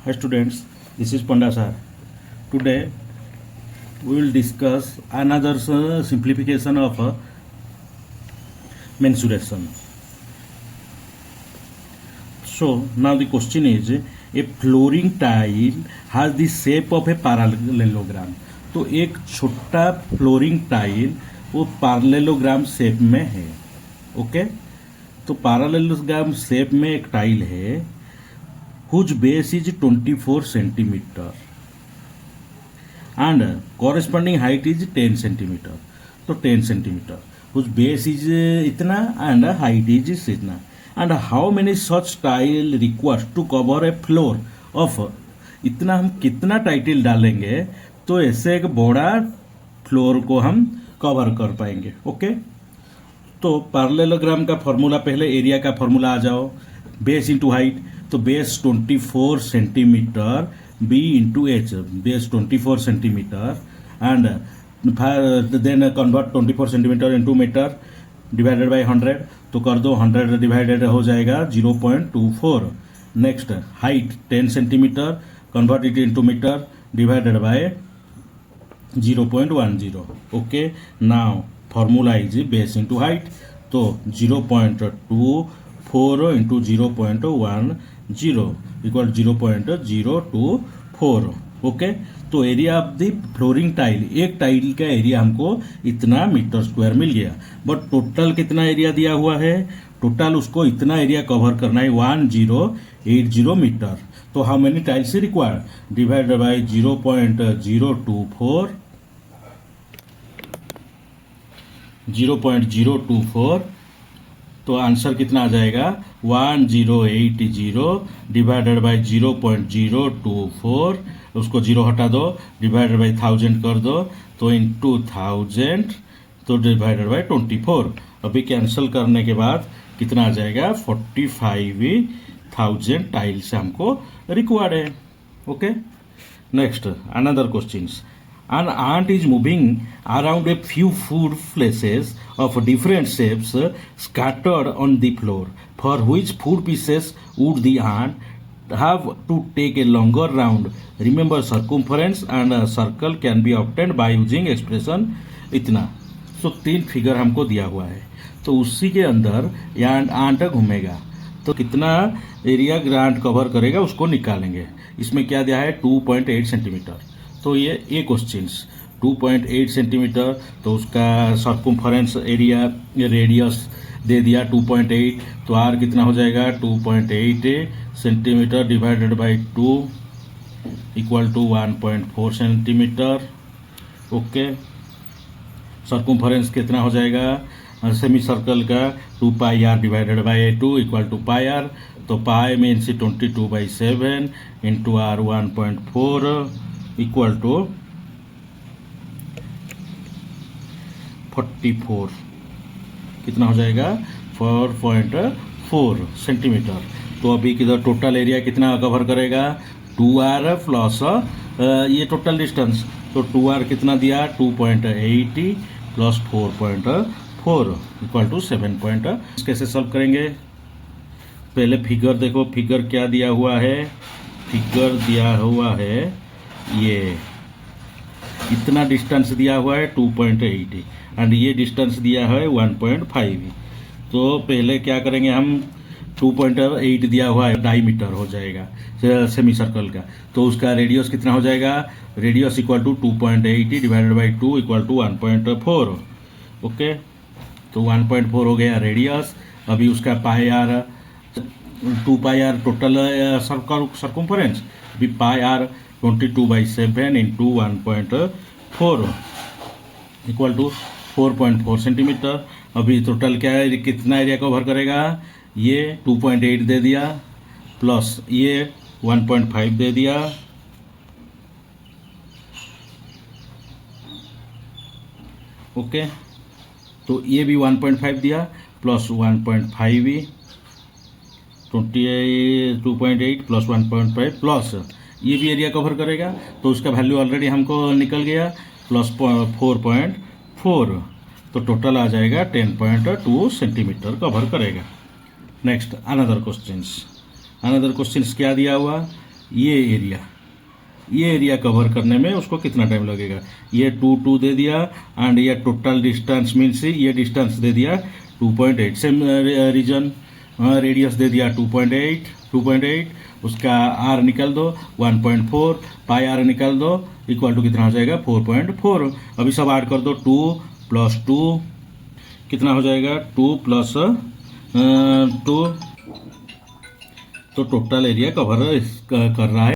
Hi students, this is Panda sir. Today we will discuss another simplification of mensuration. So now the question is, a flooring tile has the shape of a parallelogram. तो एक छोटा flooring tile वो parallelogram shape में है. Okay, तो parallelogram shape में एक tile है whose base is 24 centimeter and corresponding height is 10 centimeter. तो 10 centimeter whose base is इतना and height is इतना. And how many such tile requires to cover a floor of इतना. हम कितना टाइटल डालेंगे तो ऐसे एक बड़ा फ्लोर को हम कवर कर पाएंगे. ओके, तो पैरेललोग्राम का फॉर्मूला, पहले एरिया का फॉर्मूला आ जाओ. बेस इंटू हाइट, तो base 24 centimetre, B into H, base 24 centimetre and then convert 24 centimetre into metre divided by 100. तो कर दो 100 डिवाइडेड हो जाएगा 0.24. Next height 10 centimetre, convert it into metre divided by 0.10. Okay, now formula is base into height, तो 0.24 into 0.10 equal 0.024. Okay, तो area of the flooring tile, एक tile का area हमको इतना मीटर स्क्वायर मिल गया. बट टोटल कितना एरिया दिया हुआ है, टोटल उसको इतना एरिया कवर करना है 1080 मीटर. तो how many tiles required, divided by 0.024. तो आंसर कितना आ जाएगा 1080 डिवाइडेड बाय 0.024. उसको 0 हटा दो, डिवाइडेड बाय 1000 कर दो, तो इंटू 1000, तो डिवाइडेड बाय 24. अभी कैंसिल करने के बाद कितना आ जाएगा 45,000 टाइल्स हमको रिक्वायर्ड है. Okay, next another questions. An ant is moving around a few food places of different shapes scattered on the floor. For which food pieces would the ant have to take a longer round? Remember, circumference and circle can be obtained by using expression इतना. तो 3 figure हमको दिया हुआ है, तो उसी के अंदर आंट घूमेगा तो कितना एरिया ग्रांट कवर करेगा उसको निकालेंगे. इसमें क्या दिया है 2.8 सेंटीमीटर. तो ये क्वेश्चंस 2.8 सेंटीमीटर, तो उसका सर्कम्फरेंस एरिया रेडियस दे दिया 2.8. तो आर कितना हो जाएगा 2.8 centimetre divided by 2 equal to 1.4 centimetre. Okay, circumference कितना हो जाएगा सेमी सर्कल का 2 pi R divided by 2 equal to pi R. तो pi means 22/7 into R 1.4 equal to 44. कितना हो जाएगा 4.4 सेंटीमीटर. तो अभी किधर टोटल एरिया कितना कवर करेगा 2r प्लस ये टोटल डिस्टेंस. तो 2r कितना दिया 2.80 प्लस 4.4 इक्वल टू 7. कैसे सॉल्व करेंगे, पहले फिगर देखो. फिगर क्या दिया हुआ है, फिगर दिया हुआ है ये इतना डिस्टेंस दिया हुआ है 2.80 एंड ये डिस्टेंस दिया है 1.5. तो पहले क्या करेंगे हम 2.8 दिया हुआ है डायमीटर हो जाएगा सेमी सर्कल का, तो उसका रेडियस कितना हो जाएगा, radius equal to 2.80 divided by 2 equal to 1.4. Okay, तो 1.4 हो गया रेडियस. अभी उसका pi R 2 pi R total circumference, अभी pi R 22/7 into 1.4 equal to 4.4 centimetre. अभी टोटल क्या है, कितना एरिया कवर करेगा, ये 2.8 दे दिया प्लस ये 1.5 दे दिया. ओके, तो ये भी 1.5 दिया प्लस 1.5 भी 2.8 प्लस 1.5 प्लस ये भी एरिया कवर करेगा. तो उसका वैल्यू ऑलरेडी हमको निकल गया प्लस 4.4. तो टोटल आ जाएगा 10.2 सेंटीमीटर कवर करेगा. नेक्स्ट अनदर क्वेश्चंस क्या दिया हुआ, ये एरिया कवर करने में उसको कितना टाइम लगेगा। ये 2 दे दिया एंड ये टोटल डिस्टेंस मीन्स ये डिस्टेंस दे दिया 2.8, सेम रीजन रेडियस दे दिया 2.8, उसका आर निकाल दो 1.4, पाई आर निकाल दो इक्वल टू कितना हो जाएगा 4.4। अभी सब ऐड कर दो 2 + 2 कितना हो जाएगा 2 + 2, तो टोटल एरिया कवर कर रहा है